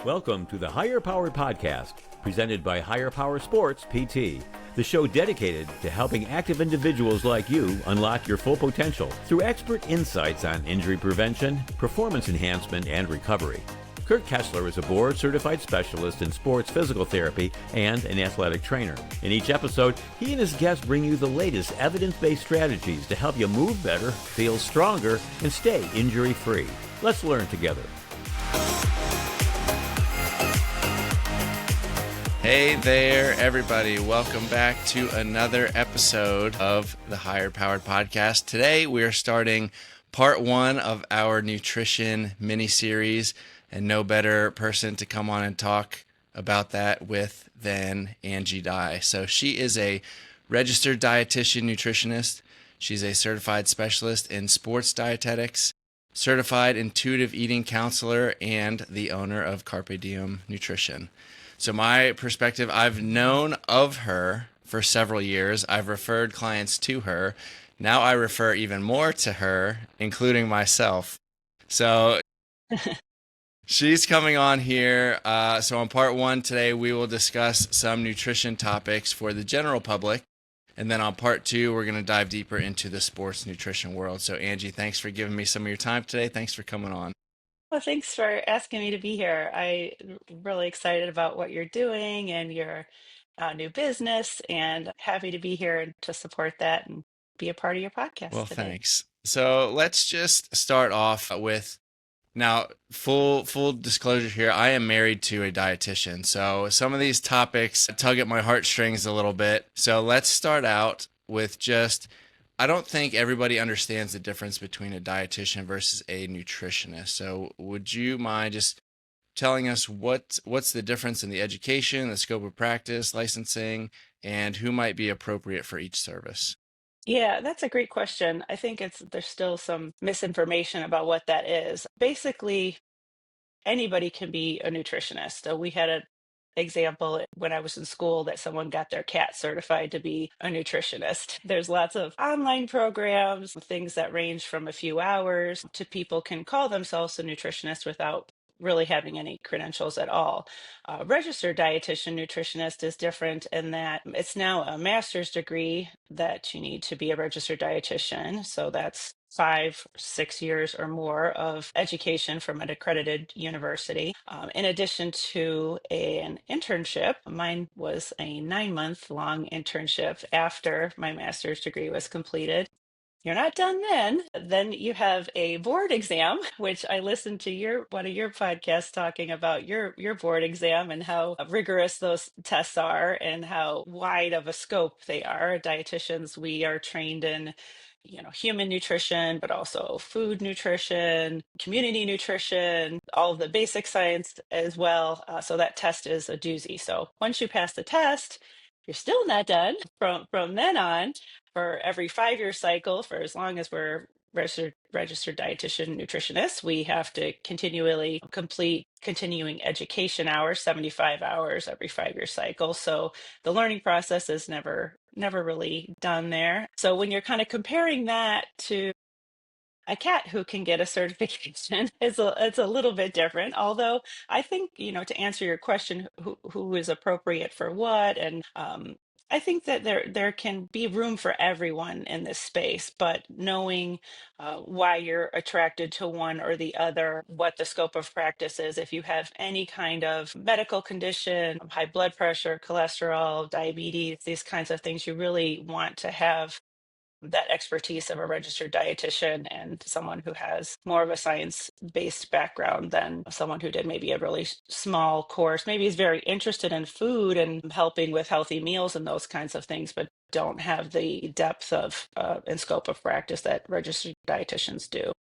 Welcome to the Higher Power Podcast, presented by Higher Power Sports PT, the show dedicated to helping active individuals like you unlock your full potential through expert insights on injury prevention, performance enhancement, and recovery. Kurt Kessler is a board-certified specialist in sports physical therapy and an athletic trainer. In each episode, he and his guests bring you the latest evidence-based strategies to help you move better, feel stronger, and stay injury-free. Let's learn together. Hey there, everybody. Welcome back to another episode of the Higher Powered Podcast. Today, we are starting part one of our nutrition mini-series, and no better person to come on and talk about that with than Angie Dye. So she is a registered dietitian nutritionist. She's a certified specialist in sports dietetics, certified intuitive eating counselor, and the owner of Carpe Diem Nutrition. So my perspective, I've known of her for several years. I've referred clients to her. Now I refer even more to her, including myself. So she's coming on here. So on part one today, we will discuss some nutrition topics for the general public. And then on part two, we're going to dive deeper into the sports nutrition world. So Angie, thanks for giving me some of your time today. Thanks for coming on. Well, thanks for asking me to be here. I'm really excited about what you're doing and your new business, and happy to be here and to support that and be a part of your podcast Well, today. thanks. So let's just start off with, now, full disclosure here, I am married to a dietitian. So some of these topics tug at my heartstrings a little bit. So let's start out with just, I don't think everybody understands the difference between a dietitian versus a nutritionist. So would you mind just telling us what's the difference in the education, the scope of practice, licensing, and who might be appropriate for each service? Yeah, that's a great question. I think there's still some misinformation about what that is. Basically, anybody can be a nutritionist. So we had an example when I was in school that someone got their cat certified to be a nutritionist. There's lots of online programs, things that range from a few hours to people can call themselves a nutritionist without really having any credentials at all. Registered dietitian nutritionist is different in that it's now a master's degree that you need to be a registered dietitian. So that's 5, 6 years or more of education from an accredited university. In addition to an internship, mine was a 9-month long internship after my master's degree was completed. You're not done then. Then you have a board exam, which I listened to one of your podcasts talking about your board exam and how rigorous those tests are and how wide of a scope they are. Dietitians, we are trained in, human nutrition, but also food nutrition, community nutrition, all of the basic science as well. So that test is a doozy. So once you pass the test, you're still not done. From then on, for every 5-year cycle, for as long as we're registered dietitian nutritionists, we have to continually complete continuing education hours, 75 hours every 5-year cycle. So the learning process is never really done there. So when you're kind of comparing that to a cat who can get a certification, it's a little bit different. Although I think, to answer your question, who is appropriate for what, and I think that there can be room for everyone in this space, but knowing why you're attracted to one or the other, what the scope of practice is, if you have any kind of medical condition, high blood pressure, cholesterol, diabetes, these kinds of things, you really want to have that expertise of a registered dietitian and someone who has more of a science-based background than someone who did maybe a really small course, maybe is very interested in food and helping with healthy meals and those kinds of things, but don't have the depth of and scope of practice that registered dietitians do.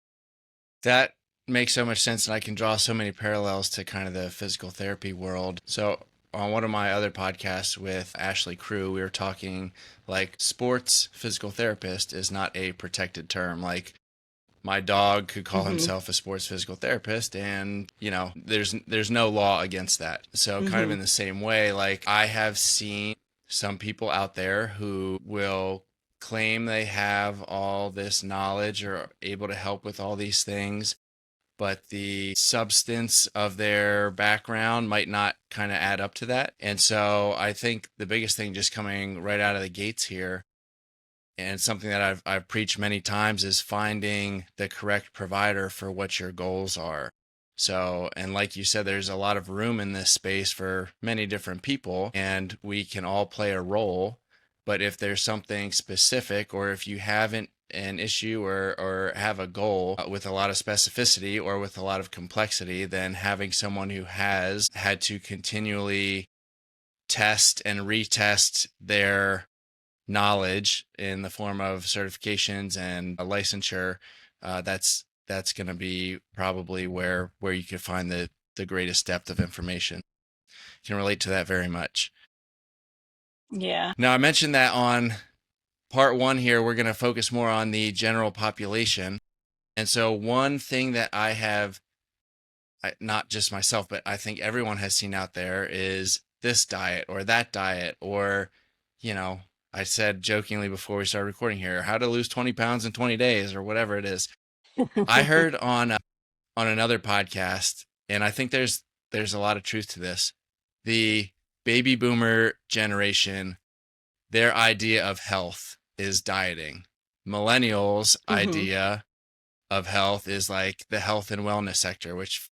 That makes so much sense, and I can draw so many parallels to kind of the physical therapy world. So on one of my other podcasts with Ashley Crew, we were talking like sports physical therapist is not a protected term. Like my dog could call Hmm. himself a sports physical therapist, and there's no law against that. So kind of Hmm. in the same way, like I have seen some people out there who will claim they have all this knowledge or are able to help with all these things, but the substance of their background might not kind of add up to that. And so I think the biggest thing just coming right out of the gates here, and something that I've preached many times, is finding the correct provider for what your goals are. So, and like you said, there's a lot of room in this space for many different people, and we can all play a role. But if there's something specific, or if you haven't an issue or have a goal with a lot of specificity or with a lot of complexity, then having someone who has had to continually test and retest their knowledge in the form of certifications and a licensure, that's going to be probably where you could find the greatest depth of information. Can relate to that very much. Yeah. Now, I mentioned that on part one here, we're going to focus more on the general population. And so one thing that I have, not just myself, but I think everyone has seen out there is this diet or that diet, or, I said jokingly before we started recording here, how to lose 20 pounds in 20 days or whatever it is. I heard on another podcast, and I think there's a lot of truth to this. The baby boomer generation, their idea of health is dieting. Millennials' idea of health is like the health and wellness sector, which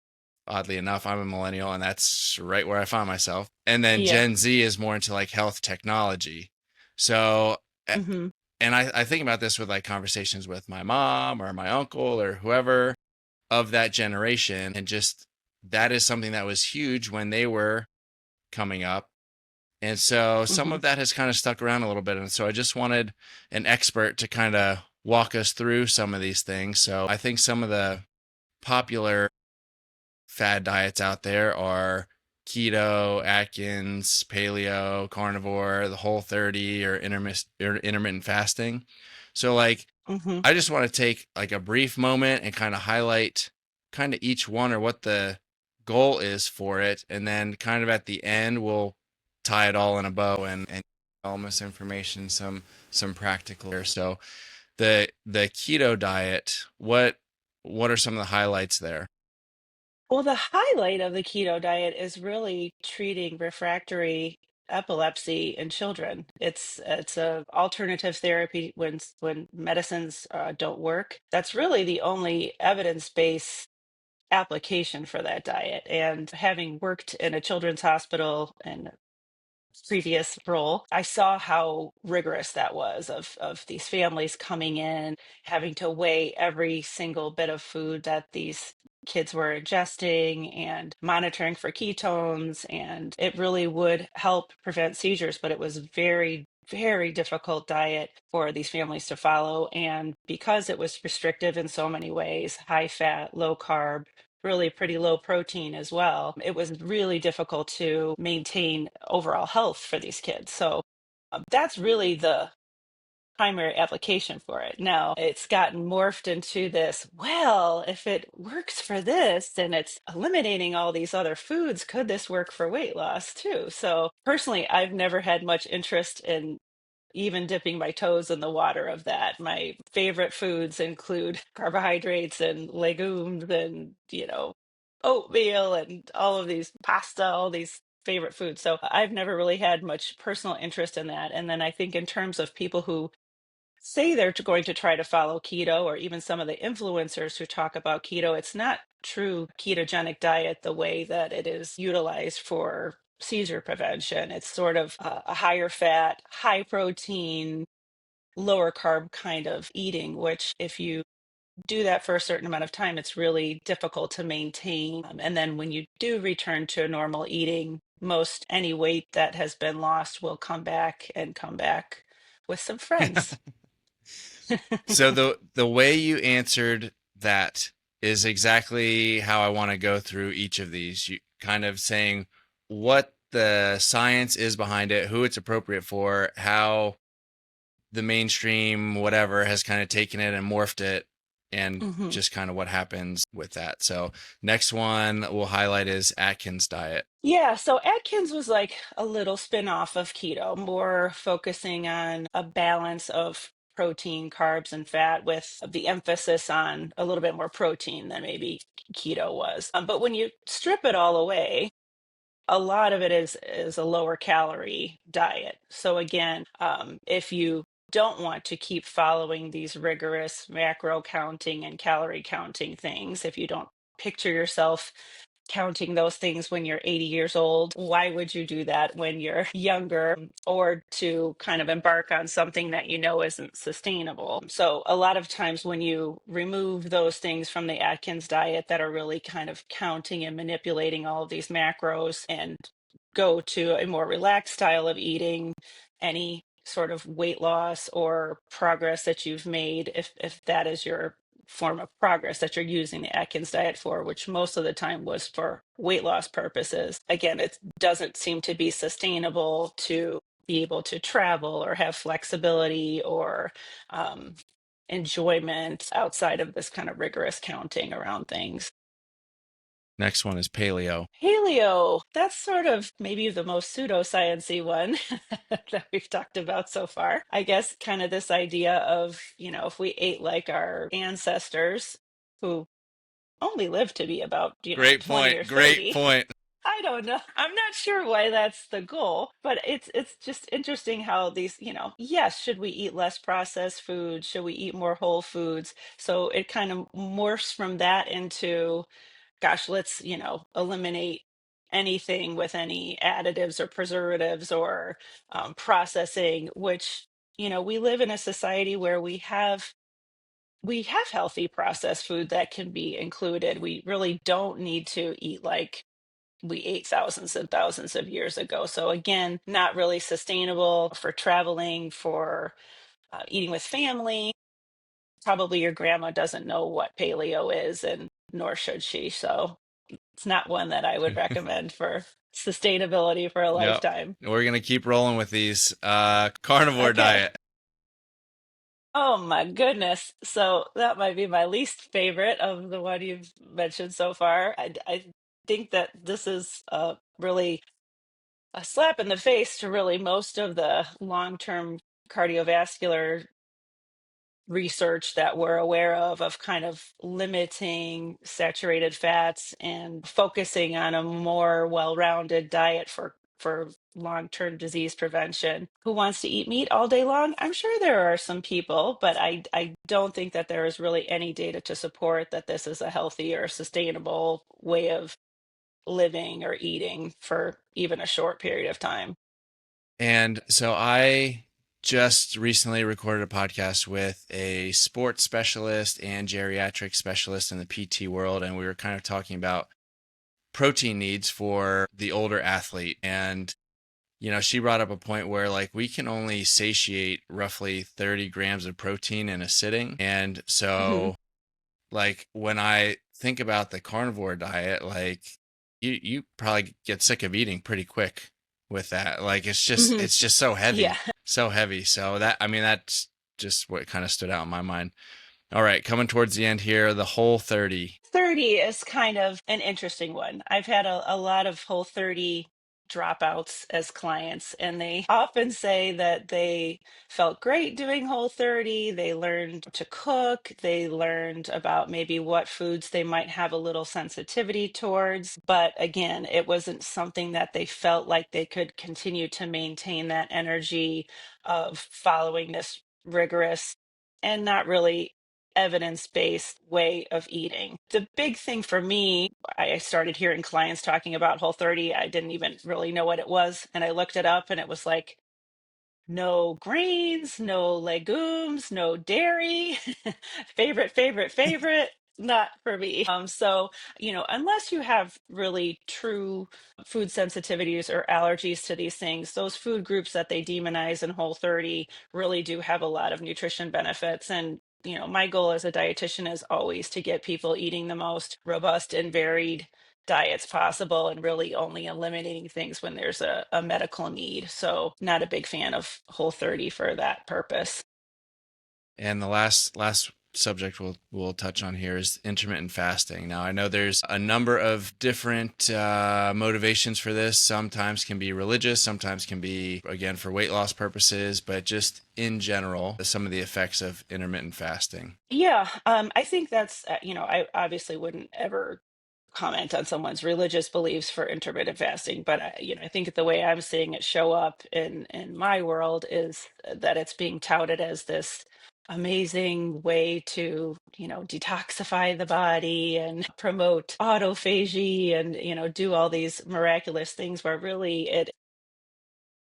oddly enough, I'm a millennial and that's right where I find myself. And then Gen Z is more into like health technology. So, and I think about this with like conversations with my mom or my uncle or whoever of that generation. And just that is something that was huge when they were coming up. And so some of that has kind of stuck around a little bit. And so I just wanted an expert to kind of walk us through some of these things. So I think some of the popular fad diets out there are Keto, Atkins, Paleo, Carnivore, the Whole30, or intermittent fasting. So like, I just want to take like a brief moment and kind of highlight kind of each one or what the goal is for it. And then kind of at the end, we'll tie it all in a bow and all misinformation, some practical here. So the keto diet, what are some of the highlights there? Well, the highlight of the keto diet is really treating refractory epilepsy in children. It's a alternative therapy when medicines don't work. That's really the only evidence-based application for that diet. And having worked in a children's hospital and previous role, I saw how rigorous that was of these families coming in, having to weigh every single bit of food that these kids were ingesting and monitoring for ketones. And it really would help prevent seizures, but it was very, very difficult diet for these families to follow. And because it was restrictive in so many ways, high fat, low carb, really pretty low protein as well, it was really difficult to maintain overall health for these kids. So that's really the primary application for it. Now it's gotten morphed into this, well, if it works for this and it's eliminating all these other foods, could this work for weight loss too? So personally, I've never had much interest in even dipping my toes in the water of that. My favorite foods include carbohydrates and legumes and, oatmeal and all of these pasta, all these favorite foods. So I've never really had much personal interest in that. And then I think in terms of people who say they're going to try to follow keto, or even some of the influencers who talk about keto, it's not true ketogenic diet the way that it is utilized for seizure prevention. It's sort of a higher fat, high protein, lower carb kind of eating, which if you do that for a certain amount of time, it's really difficult to maintain. And then when you do return to normal eating, most any weight that has been lost will come back and come back with some friends. So the way you answered that is exactly how I want to go through each of these. You kind of saying what the science is behind it, who it's appropriate for, how the mainstream whatever has kind of taken it and morphed it, and just kind of what happens with that. So next one we'll highlight is Atkins diet. Yeah, so Atkins was like a little spin-off of keto, more focusing on a balance of protein, carbs, and fat, with the emphasis on a little bit more protein than maybe keto was. But when you strip it all away, a lot of it is a lower calorie diet. So again, if you don't want to keep following these rigorous macro counting and calorie counting things, if you don't picture yourself counting those things when you're 80 years old, why would you do that when you're younger, or to kind of embark on something that you know isn't sustainable? So a lot of times when you remove those things from the Atkins diet that are really kind of counting and manipulating all of these macros, and go to a more relaxed style of eating, any sort of weight loss or progress that you've made, if that is your form of progress that you're using the Atkins diet for, which most of the time was for weight loss purposes. Again, it doesn't seem to be sustainable to be able to travel or have flexibility or um, enjoyment outside of this kind of rigorous counting around things. Next one is paleo. Paleo, that's sort of maybe the most pseudoscience-y one that we've talked about so far. I guess kind of this idea of, if we ate like our ancestors who only lived to be about, Great 20 or point. Great 30. point. I don't know. I'm not sure why that's the goal, but it's just interesting how these, yes, should we eat less processed food? Should we eat more whole foods? So it kind of morphs from that into, gosh, let's, eliminate anything with any additives or preservatives or processing, which, we live in a society where we have healthy processed food that can be included. We really don't need to eat like we ate thousands and thousands of years ago. So again, not really sustainable for traveling, for eating with family. Probably your grandma doesn't know what paleo is, and nor should she. So it's not one that I would recommend for sustainability for a Yep. lifetime. We're going to keep rolling with these. Carnivore Okay. diet. Oh my goodness. So that might be my least favorite of the one you've mentioned so far. I think that this is really a slap in the face to really most of the long-term cardiovascular research that we're aware of kind of limiting saturated fats and focusing on a more well-rounded diet for long-term disease prevention. Who wants to eat meat all day long? I'm sure there are some people, but I don't think that there is really any data to support that this is a healthy or sustainable way of living or eating for even a short period of time. And so I just recently recorded a podcast with a sports specialist and geriatric specialist in the PT world. And we were kind of talking about protein needs for the older athlete. And, she brought up a point where like we can only satiate roughly 30 grams of protein in a sitting. And Hmm. so like when I think about the carnivore diet, like you probably get sick of eating pretty quick with that. Like Hmm. it's just so Yeah. heavy, so heavy. So that's just what kind of stood out in my mind. All right, coming towards the end here, the whole 30. 30 is kind of an interesting one. I've had a lot of Whole30 dropouts as clients, and they often say that they felt great doing Whole30. They learned to cook, they learned about maybe what foods they might have a little sensitivity towards. But again, it wasn't something that they felt like they could continue to maintain that energy of following this rigorous and not really evidence-based way of eating. The big thing for me, I started hearing clients talking about Whole30. I didn't even really know what it was. And I looked it up and it was like, no grains, no legumes, no dairy. Favorite, favorite, favorite. Not for me. So, unless you have really true food sensitivities or allergies to these things, those food groups that they demonize in Whole30 really do have a lot of nutrition benefits. And, my goal as a dietitian is always to get people eating the most robust and varied diets possible, and really only eliminating things when there's a medical need. So not a big fan of Whole30 for that purpose. And the last subject we'll touch on here is intermittent fasting. Now, I know there's a number of different motivations for this. Sometimes can be religious, sometimes can be, again, for weight loss purposes, but just in general, some of the effects of intermittent fasting. Yeah, I think that's, I obviously wouldn't ever comment on someone's religious beliefs for intermittent fasting, but I think the way I'm seeing it show up in my world is that it's being touted as this amazing way to, detoxify the body and promote autophagy and, do all these miraculous things where really it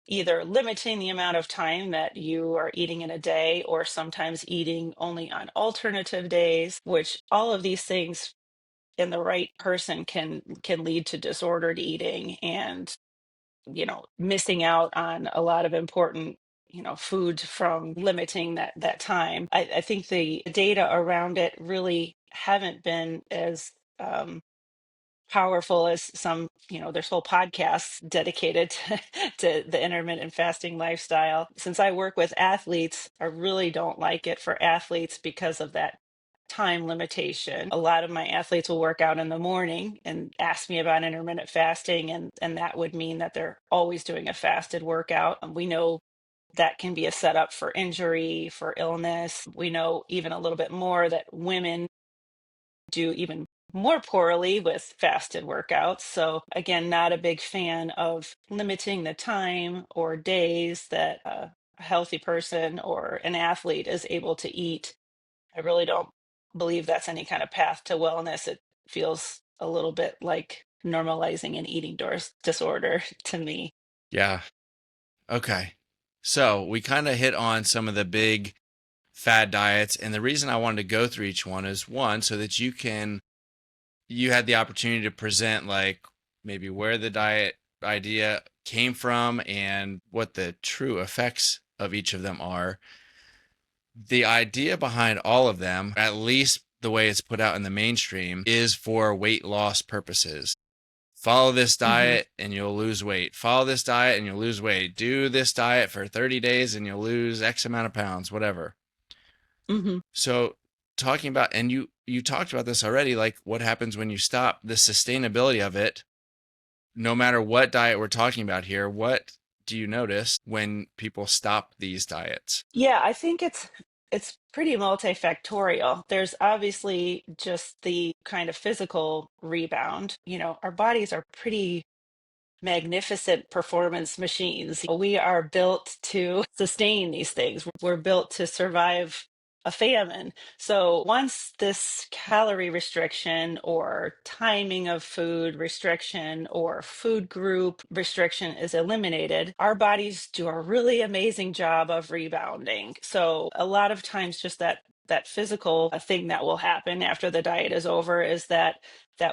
either limiting the amount of time that you are eating in a day or sometimes eating only on alternative days, which all of these things in the right person can lead to disordered eating and missing out on a lot of important food from limiting that time. I think the data around it really haven't been as powerful as some, there's whole podcasts dedicated to the intermittent fasting lifestyle. Since I work with athletes, I really don't like it for athletes because of that time limitation. A lot of my athletes will work out in the morning and ask me about intermittent fasting, and that would mean that they're always doing a fasted workout. And we know that can be a setup for injury, for illness. We know even a little bit more that women do even more poorly with fasted workouts. So, again, not a big fan of limiting the time or days that a healthy person or an athlete is able to eat. I really don't believe that's any kind of path to wellness. It feels a little bit like normalizing an eating disorder to me. Yeah. Okay. So we kind of hit on some of the big fad diets. And the reason I wanted to go through each one is one, so that you had the opportunity to present like maybe where the diet idea came from and what the true effects of each of them are. The idea behind all of them, at least the way it's put out in the mainstream, is for weight loss purposes. Follow this Hmm. diet and you'll lose weight. Follow this diet and you'll lose weight. Do this diet for 30 days and you'll lose X amount of pounds, whatever. Hmm. So talking about, and you talked about this already, like what happens when you stop, the sustainability of it, no matter what diet we're talking about here, what do you notice when people stop these diets? Yeah, I think it's pretty multifactorial. There's obviously just the kind of physical rebound. Our bodies are pretty magnificent performance machines. We are built to sustain these things. We're built to survive a famine. So once this calorie restriction or timing of food restriction or food group restriction is eliminated, our bodies do a really amazing job of rebounding. So a lot of times just that physical thing that will happen after the diet is over is that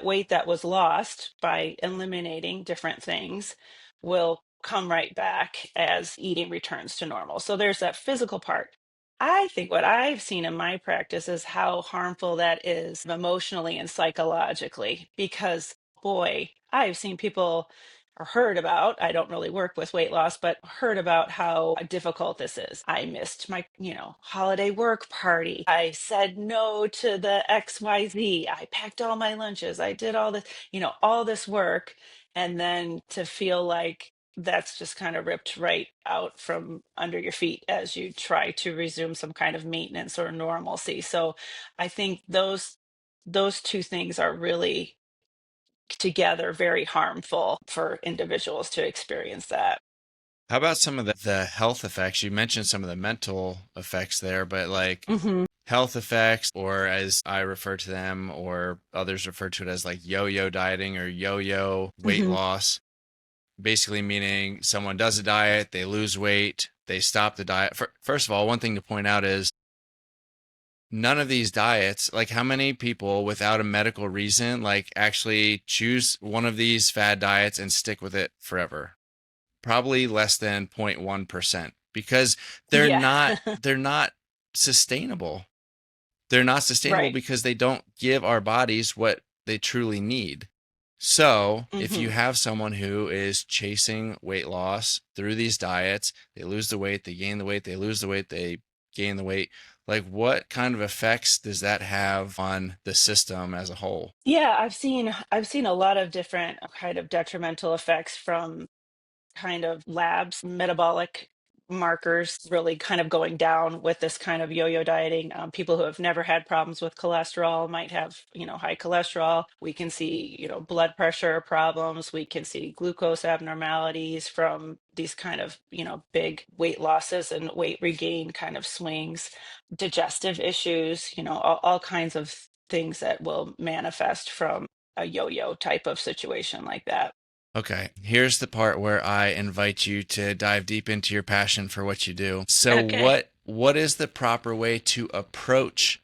weight that was lost by eliminating different things will come right back as eating returns to normal. So there's that physical part. I think what I've seen in my practice is how harmful that is emotionally and psychologically, because boy, I've seen people or heard about, I don't really work with weight loss, but heard about how difficult this is. I missed my, holiday work party. I said no to the XYZ. I packed all my lunches. I did all this, all this work. And then to feel like that's just kind of ripped right out from under your feet as you try to resume some kind of maintenance or normalcy. So I think those two things are really together very harmful for individuals to experience that. How about some of the health effects? You mentioned some of the mental effects there, but like Hmm. health effects, or as I refer to them, or others refer to it as like yo-yo dieting or yo-yo weight Hmm. loss, basically meaning someone does a diet, they lose weight, they stop the diet. First of all, one thing to point out is none of these diets, like how many people without a medical reason, like actually choose one of these fad diets and stick with it forever? Probably less than 0.1%, because they're Yeah. not they're not sustainable. They're not sustainable Right. because they don't give our bodies what they truly need. So, if you Hmm. have someone who is chasing weight loss through these diets, they lose the weight, they gain the weight, they lose the weight, they gain the weight. Like, what kind of effects does that have on the system as a whole? Yeah, I've seen a lot of different kind of detrimental effects from kind of labs, metabolic markers really kind of going down with this kind of yo-yo dieting. People who have never had problems with cholesterol might have, high cholesterol. We can see, blood pressure problems. We can see glucose abnormalities from these kind of, big weight losses and weight regain kind of swings, digestive issues, all kinds of things that will manifest from a yo-yo type of situation like that. Okay, here's the part where I invite you to dive deep into your passion for what you do. So Okay. what is the proper way to approach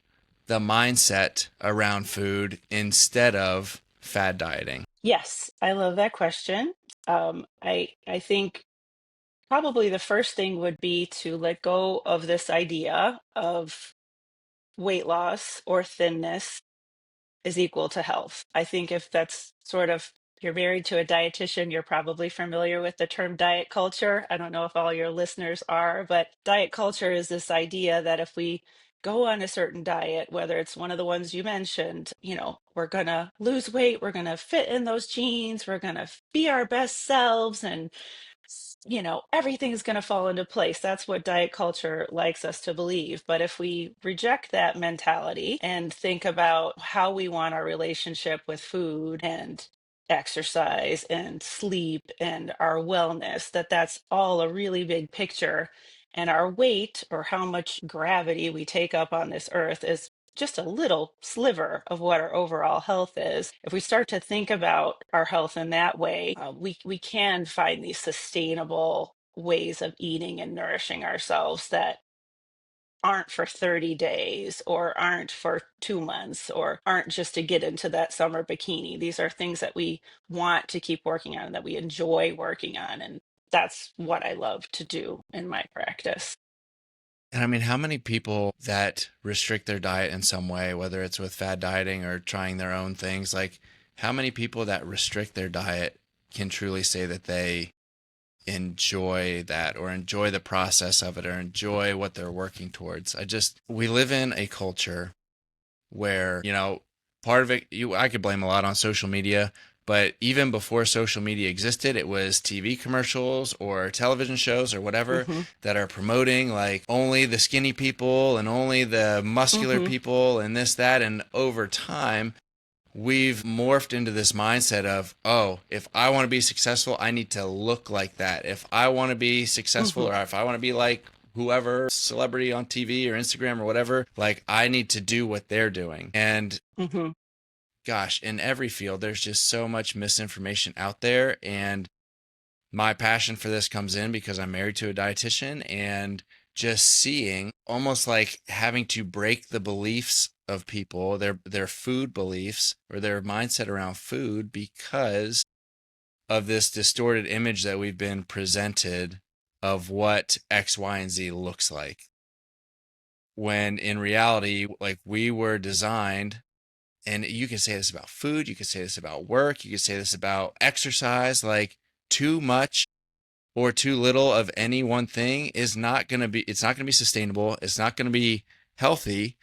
the mindset around food instead of fad dieting? Yes, I love that question. I think probably the first thing would be to let go of this idea of weight loss or thinness is equal to health. I think if that's sort of, you're married to a dietitian, you're probably familiar with the term diet culture. I don't know if all your listeners are, but diet culture is this idea that if we go on a certain diet, whether it's one of the ones you mentioned, we're going to lose weight, we're going to fit in those jeans, we're going to be our best selves, and everything's going to fall into place. That's what diet culture likes us to believe. But if we reject that mentality and think about how we want our relationship with food and exercise and sleep and our wellness, that's all a really big picture. And our weight, or how much gravity we take up on this earth, is just a little sliver of what our overall health is. If we start to think about our health in that way, we can find these sustainable ways of eating and nourishing ourselves that aren't for 30 days or aren't for 2 months or aren't just to get into that summer bikini. These are things that we want to keep working on and that we enjoy working on. And that's what I love to do in my practice. And I mean, how many people that restrict their diet in some way, whether it's with fad dieting or trying their own things, like how many people that restrict their diet can truly say that they enjoy that or enjoy the process of it or enjoy what they're working towards? We live in a culture where, part of it, I could blame a lot on social media, but even before social media existed, it was TV commercials or television shows or whatever Hmm. that are promoting like only the skinny people and only the muscular Hmm. people and this, that. And over time, we've morphed into this mindset of, oh, if I want to be successful, I need to look like that. If I want to be successful Hmm. or if I want to be like whoever celebrity on TV or Instagram or whatever, like I need to do what they're doing. And Hmm. gosh, in every field, there's just so much misinformation out there. And my passion for this comes in because I'm married to a dietitian and just seeing almost like having to break the beliefs of people, their food beliefs or their mindset around food because of this distorted image that we've been presented of what X, Y, and Z looks like. When in reality, like we were designed, and you can say this about food, you can say this about work, you can say this about exercise, like too much or too little of any one thing is not going to be, it's not going to be sustainable, it's not going to be healthy,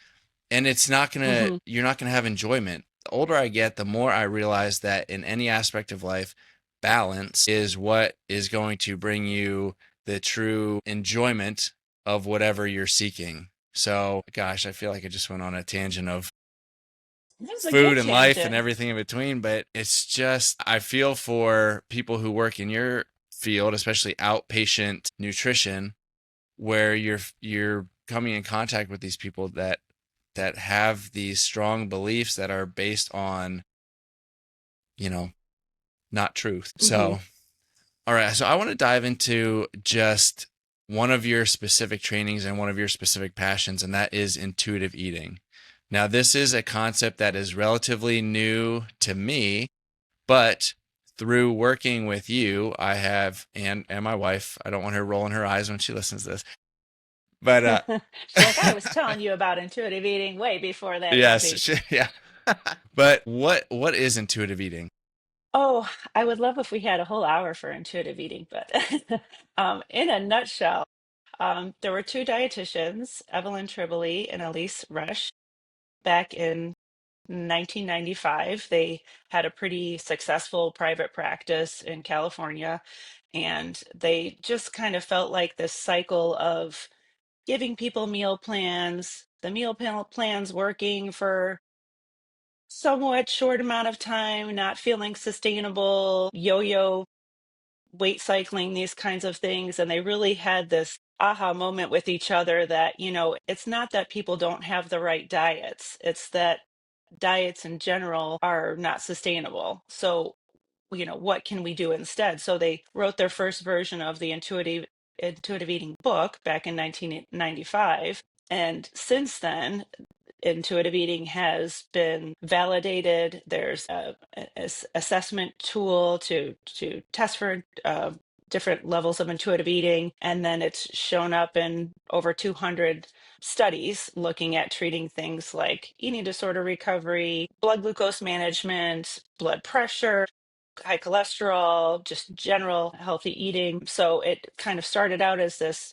and it's not going to, Hmm. you're not going to have enjoyment. The older I get, the more I realize that in any aspect of life, balance is what is going to bring you the true enjoyment of whatever you're seeking. So gosh, I feel like I just went on a tangent of That's a food good and life and tangent. everything in between, but it's just, I feel for people who work in your field, especially outpatient nutrition, where you're coming in contact with these people that have these strong beliefs that are based on, you know, not truth. Hmm. So, all right, so I want to dive into just one of your specific trainings and one of your specific passions, and that is intuitive eating. Now, this is a concept that is relatively new to me, but through working with you, I have, and my wife, I don't want her rolling her eyes when she listens to this, but She's like, I was telling you about intuitive eating way before that, yes, Angie. yeah. But what is intuitive eating? Oh, I would love if we had a whole hour for intuitive eating, but in a nutshell, There were two dietitians, Evelyn Tribole and Elise Resch, back in 1995. They had a pretty successful private practice in California, and they just kind of felt like this cycle of giving people meal plans, the plans working for somewhat short amount of time, not feeling sustainable, yo-yo weight cycling, these kinds of things. And they really had this aha moment with each other that, it's not that people don't have the right diets, it's that diets in general are not sustainable. So, what can we do instead? So they wrote their first version of the intuitive eating book back in 1995. And since then, intuitive eating has been validated. There's a assessment tool to test for different levels of intuitive eating, and then it's shown up in over 200 studies looking at treating things like eating disorder recovery, blood glucose management, blood pressure, high cholesterol, just general healthy eating. So it kind of started out as this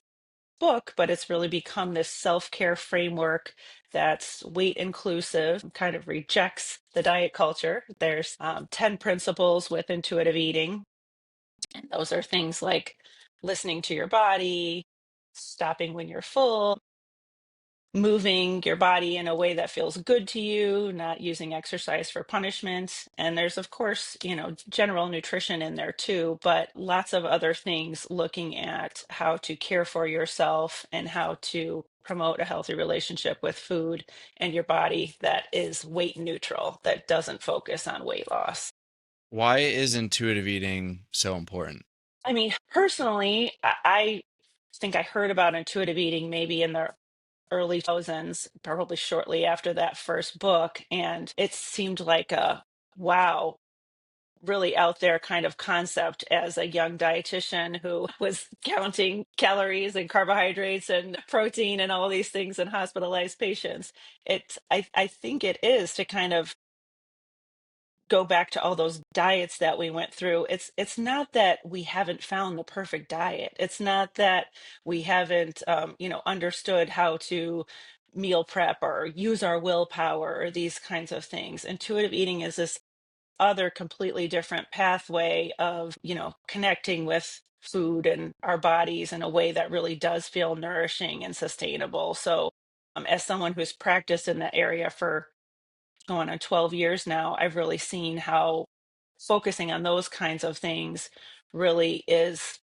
book, but it's really become this self-care framework that's weight inclusive, kind of rejects the diet culture. There's 10 principles with intuitive eating. And those are things like listening to your body, stopping when you're full, moving your body in a way that feels good to you, not using exercise for punishment. And there's, of course, general nutrition in there too, but lots of other things looking at how to care for yourself and how to promote a healthy relationship with food and your body that is weight neutral, that doesn't focus on weight loss. Why is intuitive eating so important? I mean, personally, I think I heard about intuitive eating maybe in the early thousands, probably shortly after that first book. And it seemed like a wow, really out there kind of concept as a young dietitian who was counting calories and carbohydrates and protein and all these things in hospitalized patients. I think it is to kind of go back to all those diets that we went through. It's not that we haven't found the perfect diet. It's not that we haven't understood how to meal prep or use our willpower or these kinds of things. Intuitive eating is this other completely different pathway of, connecting with food and our bodies in a way that really does feel nourishing and sustainable. So as someone who's practiced in that area for going on 12 years now, I've really seen how focusing on those kinds of things really is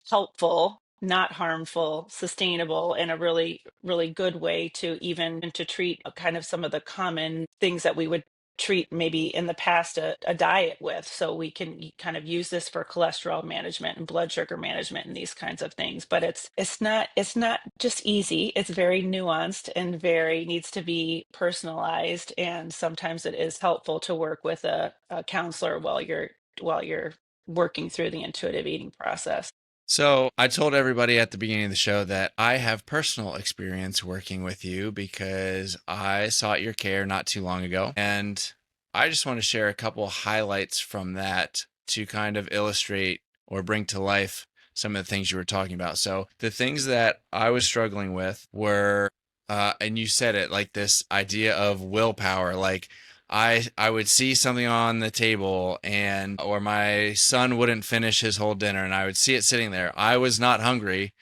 helpful, not harmful, sustainable, in a really, really good way to even to treat kind of some of the common things that we would treat maybe in the past a diet with. So we can kind of use this for cholesterol management and blood sugar management and these kinds of things. But it's not just easy. It's very nuanced and very needs to be personalized. And sometimes it is helpful to work with a counselor while you're working through the intuitive eating process. So I told everybody at the beginning of the show that I have personal experience working with you because I sought your care not too long ago. And I just want to share a couple highlights from that to kind of illustrate or bring to life some of the things you were talking about. So the things that I was struggling with were, and you said it, like this idea of willpower, like I would see something on the table or my son wouldn't finish his whole dinner and I would see it sitting there. I was not hungry,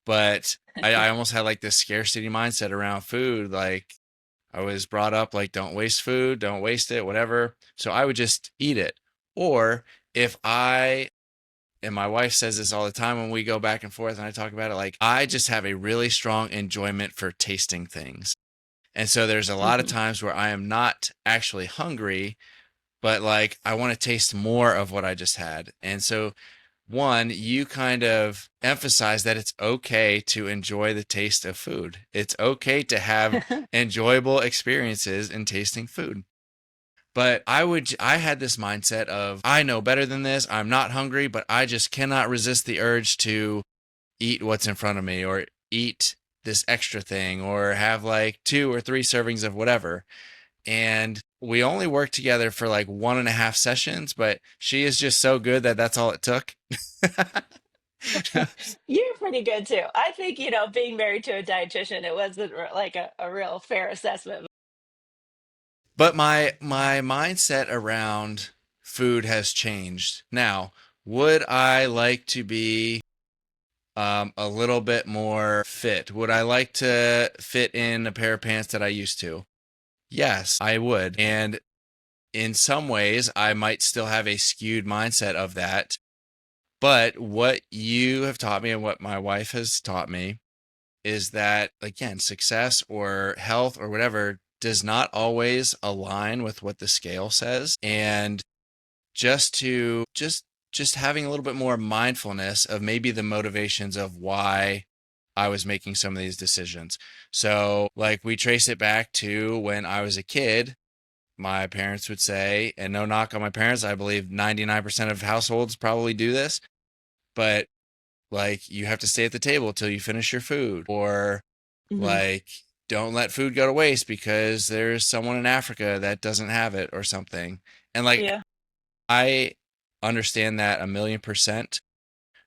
but I almost had like this scarcity mindset around food. Like I was brought up like, don't waste food, don't waste it, whatever. So I would just eat it. Or if and my wife says this all the time when we go back and forth and I talk about it, like I just have a really strong enjoyment for tasting things. And so there's a lot of Mhm. times where I am not actually hungry, but like I want to taste more of what I just had. And so, one, you kind of emphasize that it's okay to enjoy the taste of food. It's okay to have enjoyable experiences in tasting food. But I had this mindset of, I know better than this. I'm not hungry, but I just cannot resist the urge to eat what's in front of me or eat this extra thing or have like 2 or 3 servings of whatever. And we only worked together for like 1.5 sessions, but she is just so good that that's all it took. You're pretty good too. I think, being married to a dietitian, it wasn't like a real fair assessment. But my mindset around food has changed. Now, would I like to be a little bit more fit? Would I like to fit in a pair of pants that I used to? Yes, I would. And in some ways, I might still have a skewed mindset of that. But what you have taught me and what my wife has taught me is that, again, success or health or whatever does not always align with what the scale says. And just having a little bit more mindfulness of maybe the motivations of why I was making some of these decisions. So, like, we trace it back to when I was a kid. My parents would say, and no knock on my parents, I believe 99% of households probably do this, but like, you have to stay at the table till you finish your food, or Hmm. like, don't let food go to waste because there's someone in Africa that doesn't have it or something. And like, Yeah. I understand that 1,000,000%,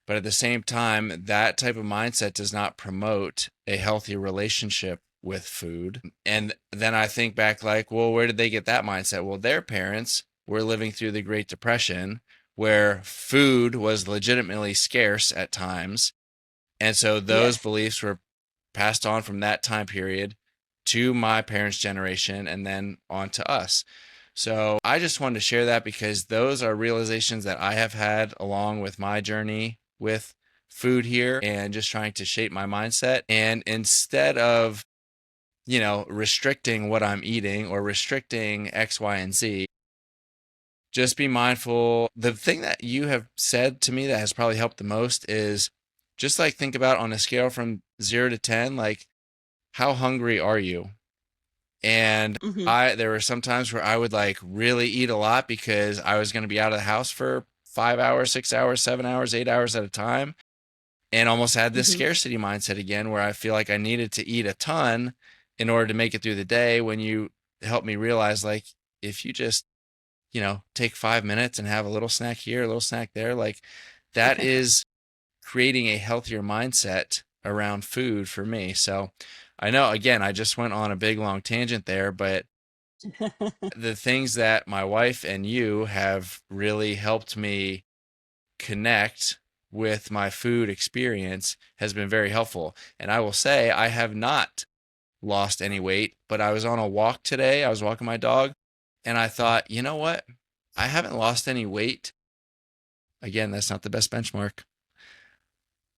but at the same time, that type of mindset does not promote a healthy relationship with food. And then I think back, like, well, where did they get that mindset? Well, their parents were living through the Great Depression, where food was legitimately scarce at times. And so those Yes. beliefs were passed on from that time period to my parents' generation and then on to us. So I just wanted to share that because those are realizations that I have had along with my journey with food here and just trying to shape my mindset. And instead of, restricting what I'm eating or restricting X, Y, and Z, just be mindful. The thing that you have said to me that has probably helped the most is just like think about on a scale from 0 to 10, like, how hungry are you? And Hmm. there were some times where I would like really eat a lot because I was going to be out of the house for 5 hours, 6 hours, 7 hours, 8 hours at a time, and almost had this Hmm. scarcity mindset again where I feel like I needed to eat a ton in order to make it through the day. When you help me realize, like, if you just, take 5 minutes and have a little snack here, a little snack there, like, that is creating a healthier mindset around food for me. So I know, again, I just went on a big long tangent there, but the things that my wife and you have really helped me connect with my food experience has been very helpful. And I will say, I have not lost any weight, but I was on a walk today. I was walking my dog, and I thought, you know what? I haven't lost any weight. Again, that's not the best benchmark,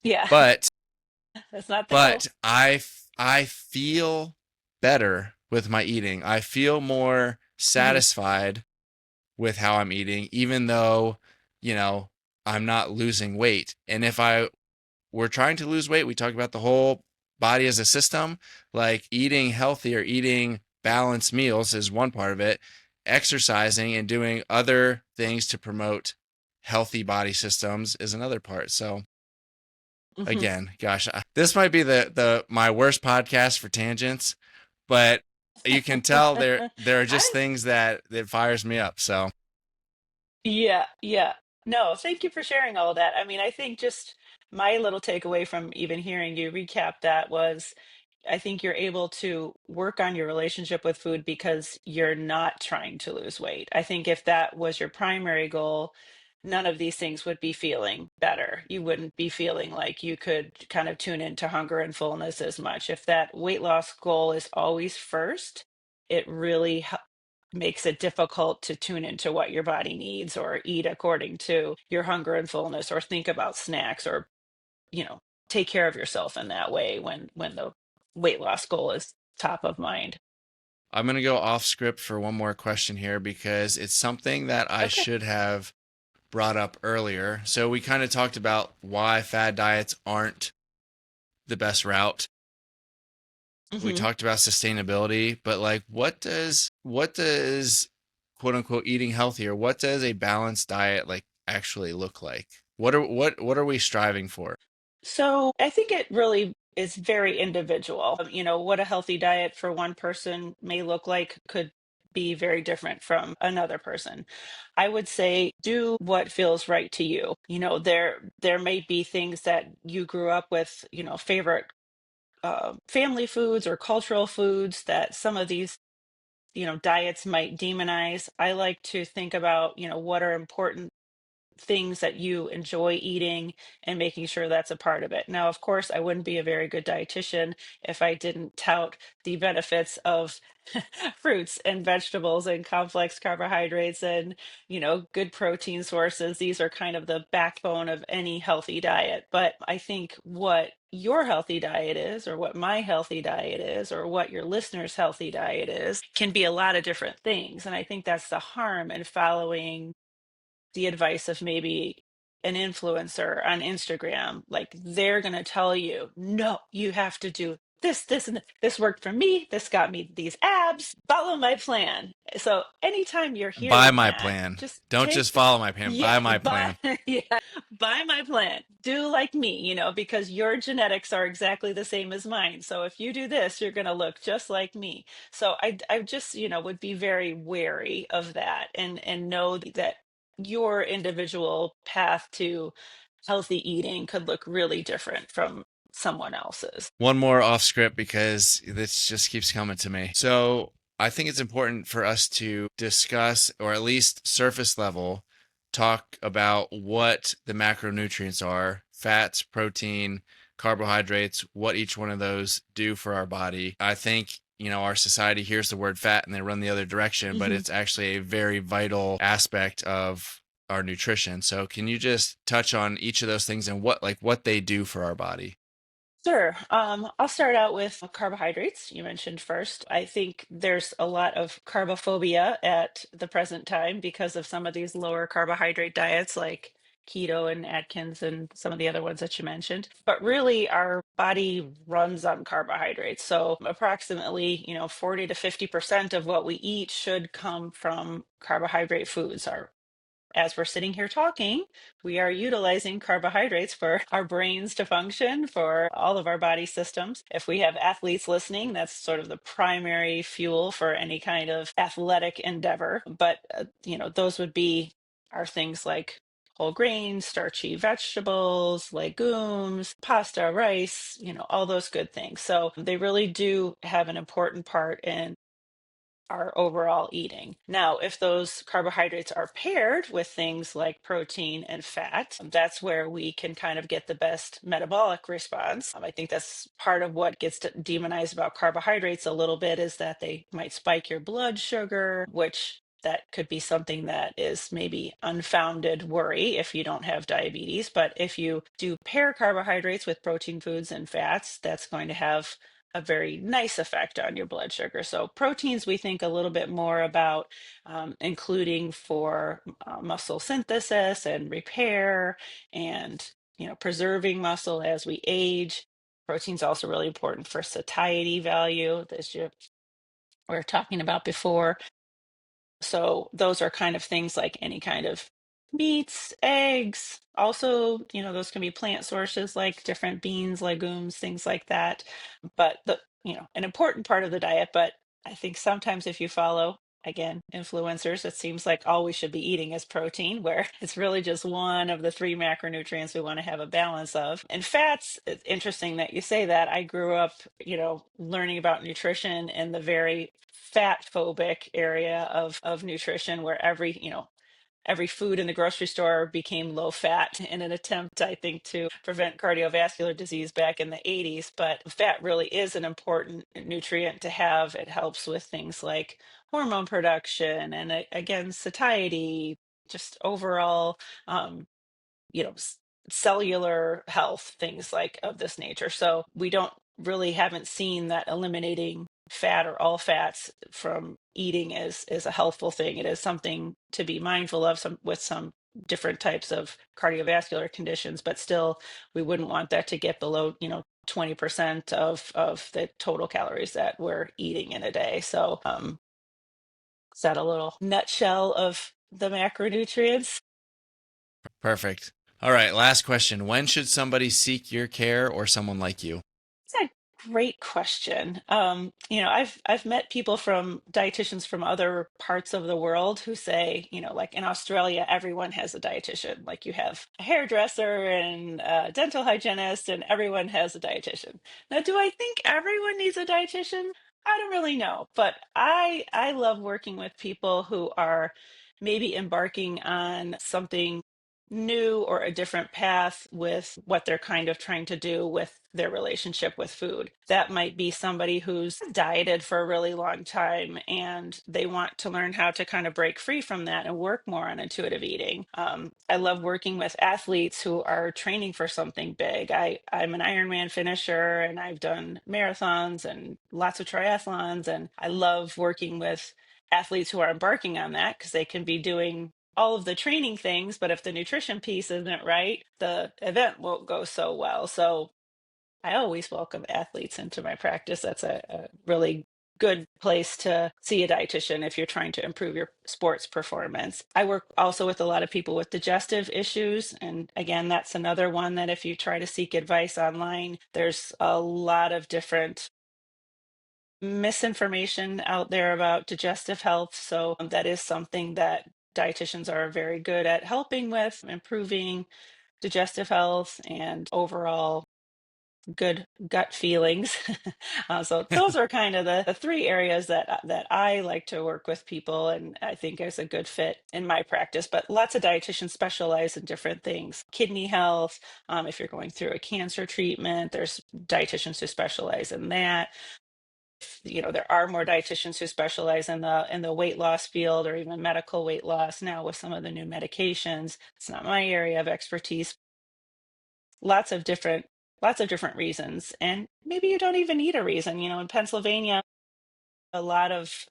Yeah. but That's not the but goal. I feel better with my eating. I feel more Hmm. satisfied with how I'm eating, even though, you know, I'm not losing weight. And if I were trying to lose weight, we talk about the whole body as a system, like eating healthy or eating balanced meals is one part of it. Exercising and doing other things to promote healthy body systems is another part. So Hmm. again, gosh, this might be the my worst podcast for tangents, but you can tell there are just I things that fires me up. So Yeah, yeah. No, thank you for sharing all that. I mean, I think just my little takeaway from even hearing you recap that was I think you're able to work on your relationship with food because you're not trying to lose weight. I think if that was your primary goal, none of these things would be feeling better. You wouldn't be feeling like you could kind of tune into hunger and fullness as much. If that weight loss goal is always first, it really makes it difficult to tune into what your body needs or eat according to your hunger and fullness or think about snacks or you know take care of yourself in that way when the weight loss goal is top of mind. I'm going to go off script for one more question here because it's something that I Okay. should have brought up earlier. So we kind of talked about why fad diets aren't the best route. We Hmm. talked about sustainability, but like what does quote unquote eating healthy, or what does a balanced diet like actually look like? What are we striving for? So I think it really is very individual. What a healthy diet for one person may look like could be very different from another person. I would say do what feels right to you. There may be things that you grew up with, favorite family foods or cultural foods that some of these diets might demonize. I like to think about, what are important things that you enjoy eating and making sure that's a part of it. Now, of course, I wouldn't be a very good dietitian if I didn't tout the benefits of fruits and vegetables and complex carbohydrates and, good protein sources. These are kind of the backbone of any healthy diet. But I think what your healthy diet is, or what my healthy diet is, or what your listeners' healthy diet is, can be a lot of different things. And I think that's the harm in following the advice of maybe an influencer on Instagram. Like they're going to tell you, no, you have to do this, and this worked for me. This got me these abs. Follow my plan. So anytime you're Buy hearing my that, plan. just Don't just take, follow my plan. Buy yeah, my plan. yeah, buy my plan. Do like me, because your genetics are exactly the same as mine. So if you do this, you're going to look just like me. So I just, would be very wary of that and know that your individual path to healthy eating could look really different from someone else's. One more off script because this just keeps coming to me. So I think it's important for us to discuss, or at least surface level, talk about what the macronutrients are: fats, protein, carbohydrates, what each one of those do for our body. I think, our society hears the word fat and they run the other direction, but Mhm. it's actually a very vital aspect of our nutrition. So can you just touch on each of those things and what they do for our body? Sure. I'll start out with carbohydrates. You mentioned first. I think there's a lot of carbophobia at the present time because of some of these lower carbohydrate diets like keto and Atkins and some of the other ones that you mentioned. But really, our body runs on carbohydrates. So approximately, 40 to 50% of what we eat should come from carbohydrate foods. As we're sitting here talking, we are utilizing carbohydrates for our brains to function, for all of our body systems. If we have athletes listening, that's sort of the primary fuel for any kind of athletic endeavor. But, those would be our things like whole grains, starchy vegetables, legumes, pasta, rice, all those good things. So they really do have an important part in our overall eating. Now, if those carbohydrates are paired with things like protein and fat, that's where we can kind of get the best metabolic response. I think that's part of what gets demonized about carbohydrates a little bit is that they might spike your blood sugar, which that could be something that is maybe unfounded worry if you don't have diabetes. But if you do pair carbohydrates with protein foods and fats, that's going to have a very nice effect on your blood sugar. So proteins, we think a little bit more about including for muscle synthesis and repair and, preserving muscle as we age. Protein's also really important for satiety value, as you were talking about before. So those are kind of things like any kind of meats, eggs. Also, those can be plant sources like different beans, legumes, things like that. But an important part of the diet, but I think sometimes if you follow again influencers, it seems like all we should be eating is protein, where it's really just one of the three macronutrients we want to have a balance of. And fats, it's interesting that you say that. I grew up, learning about nutrition in the very fat phobic area of nutrition where every food in the grocery store became low fat in an attempt, I think, to prevent cardiovascular disease back in the 80s. But fat really is an important nutrient to have. It helps with things like hormone production and, again, satiety, just overall, um, you know, s- cellular health, things like of this nature. So we don't really haven't seen that eliminating fat or all fats from eating is a healthful thing. It is something to be mindful of with some different types of cardiovascular conditions, but still we wouldn't want that to get below, 20% of the total calories that we're eating in a day. So is that a little nutshell of the macronutrients? Perfect. All right, last question. When should somebody seek your care or someone like you? Yeah, Great question. I've met people from dietitians from other parts of the world who say, like in Australia, everyone has a dietitian. Like you have a hairdresser and a dental hygienist, and everyone has a dietitian. Now, do I think everyone needs a dietitian? I don't really know, but I love working with people who are maybe embarking on something new or a different path with what they're kind of trying to do with their relationship with food. That might be somebody who's dieted for a really long time and they want to learn how to kind of break free from that and work more on intuitive eating. I love working with athletes who are training for something big. I'm an Ironman finisher and I've done marathons and lots of triathlons, and I love working with athletes who are embarking on that because they can be doing all of the training things, but if the nutrition piece isn't right, the event won't go so well. So I always welcome athletes into my practice. That's a really good place to see a dietitian if you're trying to improve your sports performance. I work also with a lot of people with digestive issues. And again, that's another one that if you try to seek advice online, there's a lot of different misinformation out there about digestive health. So that is something that dietitians are very good at helping with, improving digestive health and overall good gut feelings. So those are kind of the three areas that I like to work with people, and I think is a good fit in my practice. But lots of dietitians specialize in different things. Kidney health, if you're going through a cancer treatment, there's dietitians who specialize in that. There are more dietitians who specialize in the weight loss field or even medical weight loss now with some of the new medications. It's not my area of expertise. Lots of different reasons, and maybe you don't even need a reason. In Pennsylvania, a lot of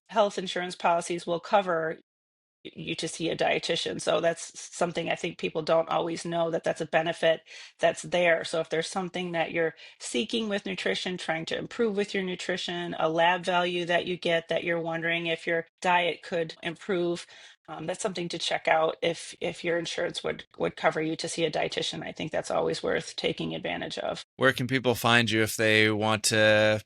health insurance policies will cover you to see a dietitian. So that's something I think people don't always know, that that's a benefit that's there. So if there's something that you're seeking with nutrition, trying to improve with your nutrition, a lab value that you get that you're wondering if your diet could improve, that's something to check out if your insurance would cover you to see a dietitian. I think that's always worth taking advantage of. Where can people find you if they want to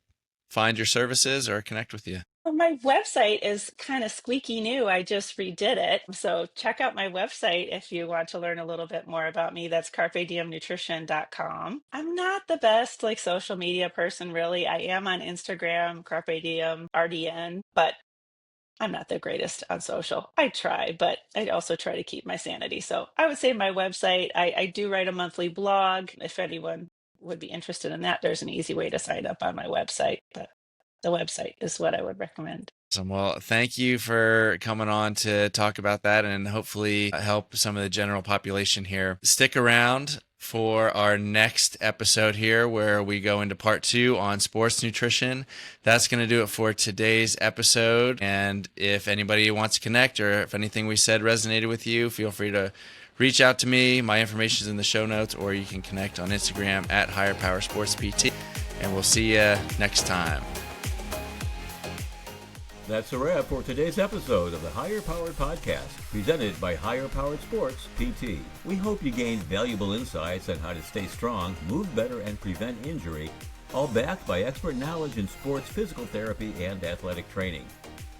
find your services or connect with you? Well, my website is kind of squeaky new. I just redid it. So check out my website if you want to learn a little bit more about me. That's carpediemnutrition.com. I'm not the best social media person, really. I am on Instagram, Carpe Diem RDN, but I'm not the greatest on social. I try, but I also try to keep my sanity. So I would say my website, I do write a monthly blog. If anyone would be interested in that, there's an easy way to sign up on my website. But the website is what I would recommend. Awesome. Well, thank you for coming on to talk about that and hopefully help some of the general population here. Stick around for our next episode here where we go into part 2 on sports nutrition. That's going to do it for today's episode. And if anybody wants to connect or if anything we said resonated with you, feel free to reach out to me. My information is in the show notes, or you can connect on Instagram at Higher Power Sports PT. And we'll see you next time. That's a wrap for today's episode of the Higher Powered Podcast, presented by Higher Powered Sports PT. We hope you gained valuable insights on how to stay strong, move better, and prevent injury, all backed by expert knowledge in sports physical therapy and athletic training.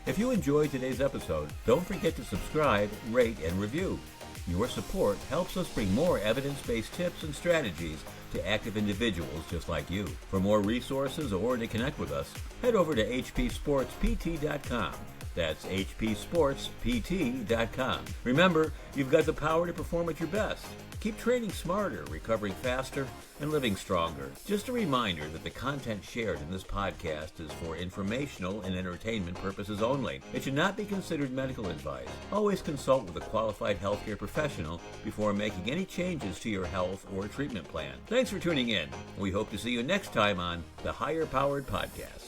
If you enjoyed today's episode, don't forget to subscribe, rate, and review. Your support helps us bring more evidence-based tips and strategies to active individuals just like you. For more resources or to connect with us, head over to hpsportspt.com. That's hpsportspt.com. Remember, you've got the power to perform at your best. Keep training smarter, recovering faster, and living stronger. Just a reminder that the content shared in this podcast is for informational and entertainment purposes only. It should not be considered medical advice. Always consult with a qualified healthcare professional before making any changes to your health or treatment plan. Thanks for tuning in. We hope to see you next time on the Higher Powered Podcast.